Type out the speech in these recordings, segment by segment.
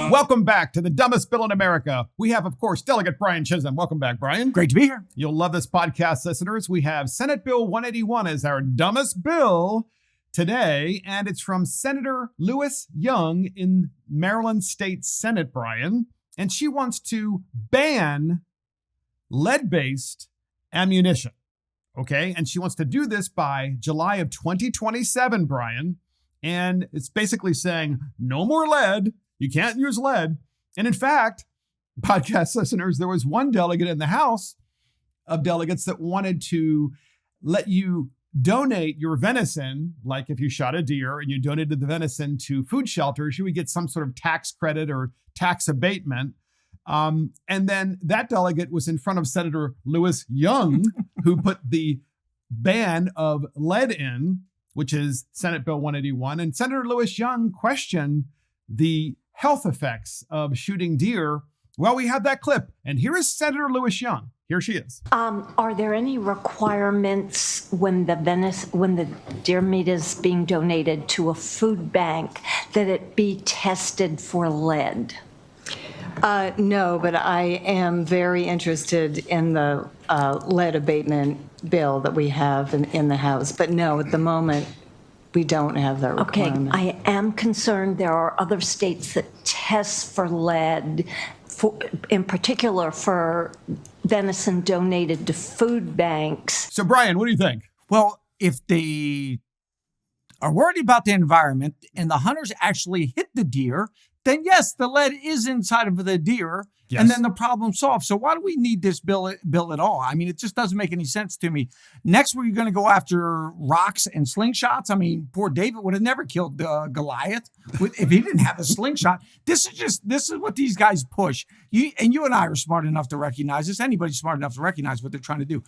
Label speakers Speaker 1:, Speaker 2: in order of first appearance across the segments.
Speaker 1: Welcome back to the dumbest bill in America. We have, of course, Delegate Brian Chisholm. Welcome back, Brian.
Speaker 2: Great to be here.
Speaker 1: You'll love this podcast, listeners. We have Senate Bill 181 as our dumbest bill today, and it's from Senator Lewis Young in Maryland State Senate, Brian. And she wants to ban lead-based ammunition, okay? And she wants to do this by July of 2027, Brian. And it's basically saying no more lead. You can't use lead. And in fact, podcast listeners, there was one delegate in the House of delegates that wanted to let you donate your venison. Like if you shot a deer and you donated the venison to food shelters, you would get some sort of tax credit or tax abatement. And then that delegate was in front of Senator Lewis Young, who put the ban of lead in, which is Senate Bill 181. And Senator Lewis Young questioned the health effects of shooting deer. Well, we have that clip. And here is Senator Lewis Young. Here she is.
Speaker 3: Are there any requirements when the deer meat is being donated to a food bank that it be tested for lead?
Speaker 4: No, but I am very interested in the lead abatement bill that we have in the House. But no, at the moment, we don't have that requirement.
Speaker 3: Okay, I am concerned there are other states that test for lead, in particular for venison donated to food banks.
Speaker 1: So, Brian, what do you think?
Speaker 2: Well, if they are worried about the environment and the hunters actually hit the deer, then yes, the lead is inside of the deer, yes, and then the problem's solved. So why do we need this bill at all? I mean, it just doesn't make any sense to me. Next, we're going to go after rocks and slingshots. I mean, poor David would have never killed Goliath if he didn't have a slingshot. This is what these guys push. You and I are smart enough to recognize this. Anybody's smart enough to recognize what they're trying to do.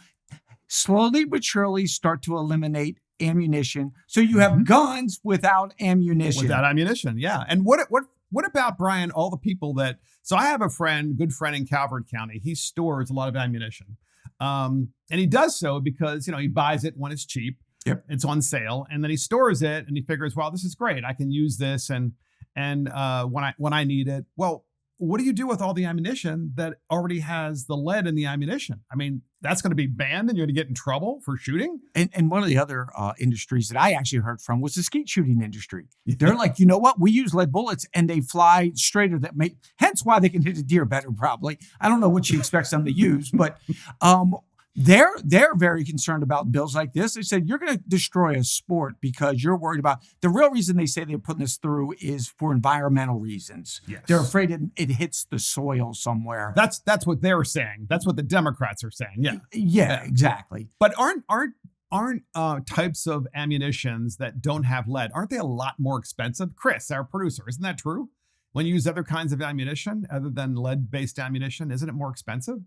Speaker 2: Slowly but surely start to eliminate ammunition. So you have guns without ammunition.
Speaker 1: Without ammunition, yeah. And what about, Brian, all the people that, so I have a good friend in Calvert County. He stores a lot of ammunition. And he does so because, he buys it when it's cheap.
Speaker 2: Yep.
Speaker 1: It's on sale. And then he stores it and he figures, well, this is great. I can use this and when I need it. Well, what do you do with all the ammunition that already has the lead in the ammunition? I mean, that's going to be banned and you're going to get in trouble for shooting?
Speaker 2: And one of the other industries that I actually heard from was the skeet shooting industry. They're like, you know what? We use lead bullets and they fly straighter. Hence why they can hit a deer better, probably. I don't know what she expects them to use, but they're very concerned about bills like this. They said, you're going to destroy a sport because you're worried about, the real reason they say they're putting this through is for environmental reasons. Yes. They're afraid it hits the soil somewhere.
Speaker 1: That's what they're saying. That's what the Democrats are saying. Yeah.
Speaker 2: Yeah, exactly.
Speaker 1: But aren't types of ammunitions that don't have lead, aren't they a lot more expensive? Chris, our producer, isn't that true? When you use other kinds of ammunition other than lead-based ammunition, isn't it more expensive?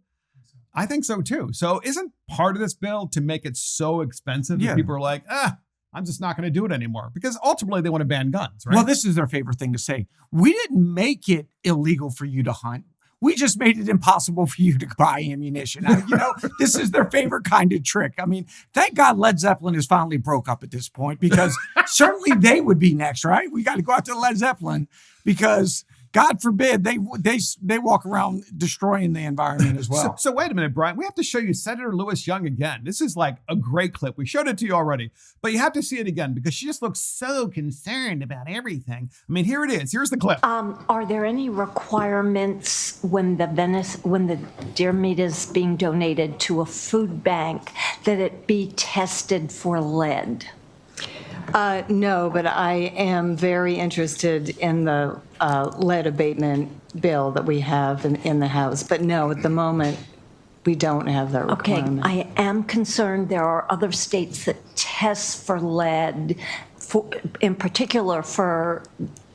Speaker 1: I think so too. So isn't part of this bill to make it so expensive that people are like, I'm just not going to do it anymore? Because ultimately they want to ban guns, right?
Speaker 2: Well, this is their favorite thing to say. We didn't make it illegal for you to hunt. We just made it impossible for you to buy ammunition. This is their favorite kind of trick. I mean, thank God Led Zeppelin is finally broke up at this point, because certainly they would be next, right? We got to go out to Led Zeppelin because God forbid they walk around destroying the environment as well.
Speaker 1: So wait a minute, Brian. We have to show you Senator Lewis Young again. This is like a great clip. We showed it to you already, but you have to see it again because she just looks so concerned about everything. I mean, here it is. Here's the clip.
Speaker 3: Are there any requirements when the deer meat is being donated to a food bank that it be tested for lead?
Speaker 4: No, but I am very interested in the lead abatement bill that we have in the House. But no, at the moment, we don't have that requirement.
Speaker 3: Okay, I am concerned there are other states that test for lead, in particular for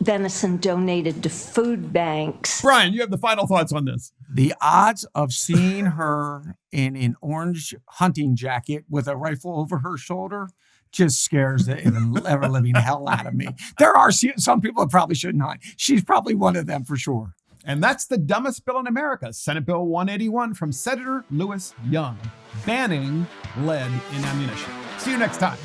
Speaker 3: venison donated to food banks.
Speaker 1: Brian, you have the final thoughts on this.
Speaker 2: The odds of seeing her in an orange hunting jacket with a rifle over her shoulder just scares the ever-living hell out of me. There are some people that probably shouldn't hunt. She's probably one of them for sure.
Speaker 1: And that's the dumbest bill in America, Senate Bill 181 from Senator Lewis Young, banning lead in ammunition. See you next time.